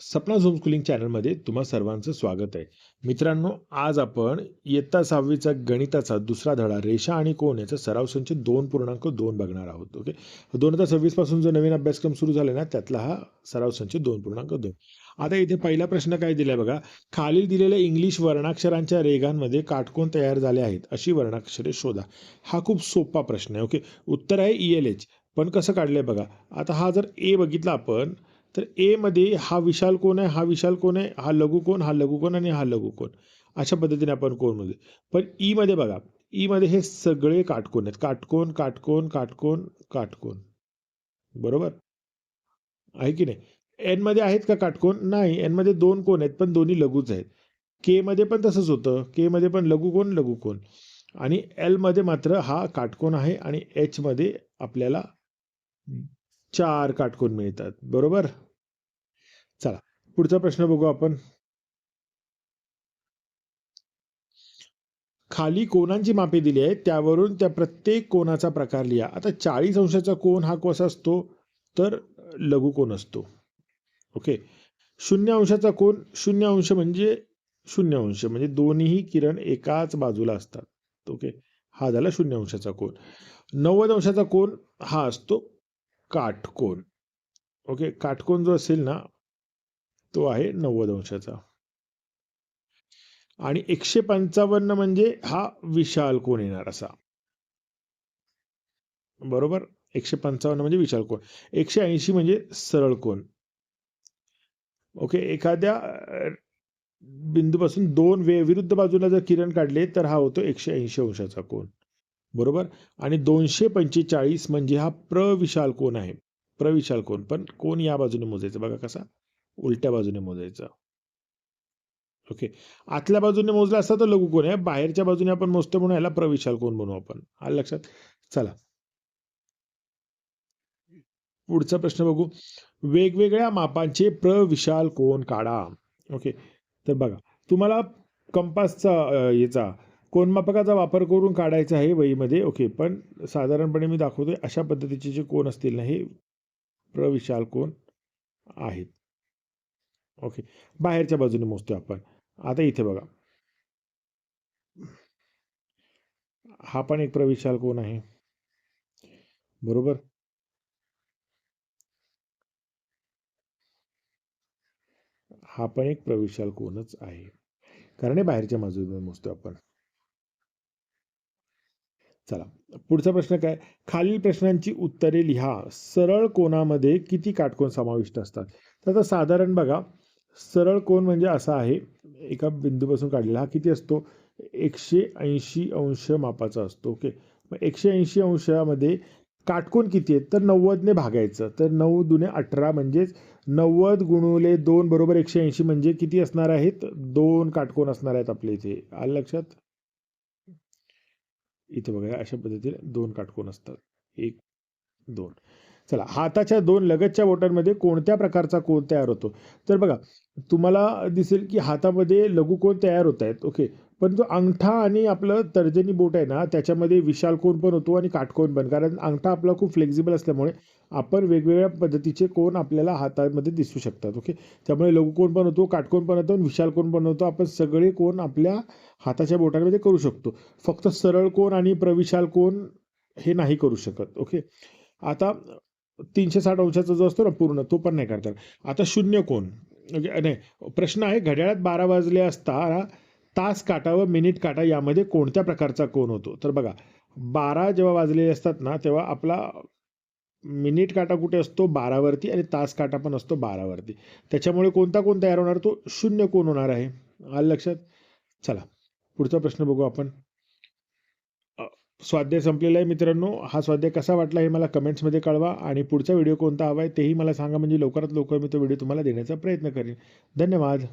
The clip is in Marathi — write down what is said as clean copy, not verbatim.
सपना झोम स्कूलिंग चॅनलमध्ये तुम्हा सर्वांचं स्वागत आहे. मित्रांनो, आज आपण इयत्ता 6वीचा गणिताचा दुसरा धडा रेषा आणि कोन याचा सराव संच 2.2 बघणार आहोत. ओके, 2026 पासून जो नवीन अभ्यासक्रम सुरू झाला ना, त्यातला हा सराव संच 2.2. आता इथे पहिला प्रश्न काय दिलाय बघा. खालील दिलेल्या इंग्लिश वर्णाक्षरांच्या रेघांमध्ये काटकोन तयार झाले आहेत, अशी वर्णाक्षरे शोधा. हा खूप सोपा प्रश्न आहे. ओके, उत्तर आहे ELH. पण कसं काढलंय बघा. आता हा जर ए बघितला आपण, तर ए मध्ये हा विशाल कोण आहे, हा विशाल कोण आहे, हा लघुकोन, हा लघुकोन आणि हा लघुकोन. अशा पद्धतीने आपण कोणमध्ये. पण ई मध्ये बघा, ई मध्ये हे सगळे काटकोन आहेत. काटकोन, काटकोन, काटकोन, काटकोन. बरोबर आहे की नाही? एन मध्ये आहेत का काटकोन? नाही. एन मध्ये 2 कोण आहेत, पण दोन्ही लघुच आहेत. के मध्ये पण तसंच होतं. के मध्ये पण लघुकोन, लघुकोन. आणि एल मध्ये मात्र हा काटकोन आहे आणि एच मध्ये आपल्याला 4 काटकोन मिळतात. बरोबर? चला, पुढचा प्रश्न बघू आपण. खाली कोनांची मापे दिली आहेत, त्यावरून त्या प्रत्येक कोनाचा प्रकार लिहा. आता 40 अंशाचा कोन हा कसा असतो, तर लघुकोन असतो. ओके, 0 अंशाचा कोन, 0 अंश म्हणजे 0 अंश म्हणजे दोन्ही किरण एकाच बाजूला असतात. ओके, हा झाला 0 अंशाचा कोन. 90 अंशाचा कोन हा असतो काटकोन. ओके, काटकोन जो असेल ना, तो आहे 90 अंशाचा. आणि 155 म्हणजे हा विशाल कोन येणार असा. बरोबर, 155 म्हणजे विशाल कोन. 180 म्हणजे सरळ कोन. ओके, एखाद्या बिंदूपासून दोन विरुद्ध बाजूला जर किरण काढले तर हा होतो 180 अंशाचा कोन. बरोबर. आणि 245 म्हणजे हा प्रविशाल कोन आहे. प्रविशाल कोन. पण कोन या बाजूने मोजायचा बघा कसा, उलट्या बाजूने मोजायचा. ओके, आतल्या बाजूने मोजला असता तर लघुकोन आहे, बाहेरच्या बाजूने आपण मोजतो म्हणून याला प्रविशाल कोन म्हणू आपण. आलं लक्षात? चला, पुढचा प्रश्न बघू. वेगवेगळ्या मापांचे प्रविशाल कोन काढा. ओके, तर बघा, तुम्हाला कंपासचा याचा कोनमापकाचा वापर करून काढायचा आहे वहीमध्ये. ओके, पण साधारणपणे मी दाखवतोय अशा पद्धतीचे जे कोन असतील ना, हे प्रविशाल कोन आहेत. ओके, बाहेरच्या बाजूने मोजतोय आपण. आता इथे बघा, हा पण एक प्रविशाल कोन आहे. बरोबर. हा पण एक प्रविशाल कोनच आहे, कारण हे बाहेरच्या बाजूने मोजतो आपण. चला, पुढचा प्रश्न काय. खालील प्रश्नांची उत्तरे लिहा. सरळ कोनामध्ये किती काटकोन समाविष्ट असतात? तर आता साधारण बघा, सरळ कोन म्हणजे असा आहे, एका बिंदूपासून काढलेला. हा किती असतो? 180 अंश मापाचा असतो. ओके, मग 180 अंशामध्ये काटकोन किती आहेत? तर 90ने भागायचं. तर 9 दुने 18 म्हणजेच 90 गुणुले 2 बरोबर 180 म्हणजे किती असणार आहेत? 2 काटकोन असणार आहेत आपल्या इथे. आलं लक्षात? इथे बघा, अशा पद्धतीने 2 काटकोन असतात. 1, 2. चला, हाताच्या 2 लगतच्या बोटांमध्ये कोणत्या प्रकारचा कोन तयार होतो? तर बघा, तुम्हाला दिसेल की हातामध्ये लघुकोन तयार होत आहेत. ओके, पण जो अंगठा आणि आपलं तर्जनी बोट आहे ना, त्याच्यामध्ये विशाल कोन पण होतो आणि काटकोन पण. कारण अंगठा आपला खूप फ्लेक्झिबल असल्यामुळे आपण वेगवेगळ्या पद्धतीचे कोन आपल्याला हातामध्ये दिसू शकतात. ओके, त्यामुळे लघुकोन पण होतो, काटकोन पण होतो आणि विशाल कोन पण होतो. आपण सगळे कोन आपल्या हाताच्या बोटांमध्ये करू शकतो. फक्त सरळ कोन आणि प्रविशाल कोन हे नाही करू शकत. ओके, आता 360 अंशाचा जो असतो ना पूर्ण, तो पण नाही करता. आता शून्य कोन नाही, प्रश्न आहे, घड्याळात 12 वाजले असता तास काटा व मिनिट काटा यामध्ये कोणत्या प्रकारचा कोन होतो? तर बघा, 12 जेव्हा वाजलेले असतात ना, तेव्हा आपला मिनिट काटा कुठे असतो? 12 वरती, आणि तास काटा पण असतो 12 वरती. त्याच्यामुळे कोणता कोन तयार होणार? तो शून्य कोन होणार आहे. आलं लक्षात? चला, पुढचा प्रश्न बघू आपण. स्वाध्याय संपलेला आहे मित्रांनो. हा स्वाध्याय कसा वाटला हे मला कमेंट्समध्ये कळवा, आणि पुढचा व्हिडिओ कोणता हवा आहे तेही मला सांगा, म्हणजे लवकरात लवकर मी तो व्हिडिओ तुम्हाला देण्याचा प्रयत्न करेन. धन्यवाद.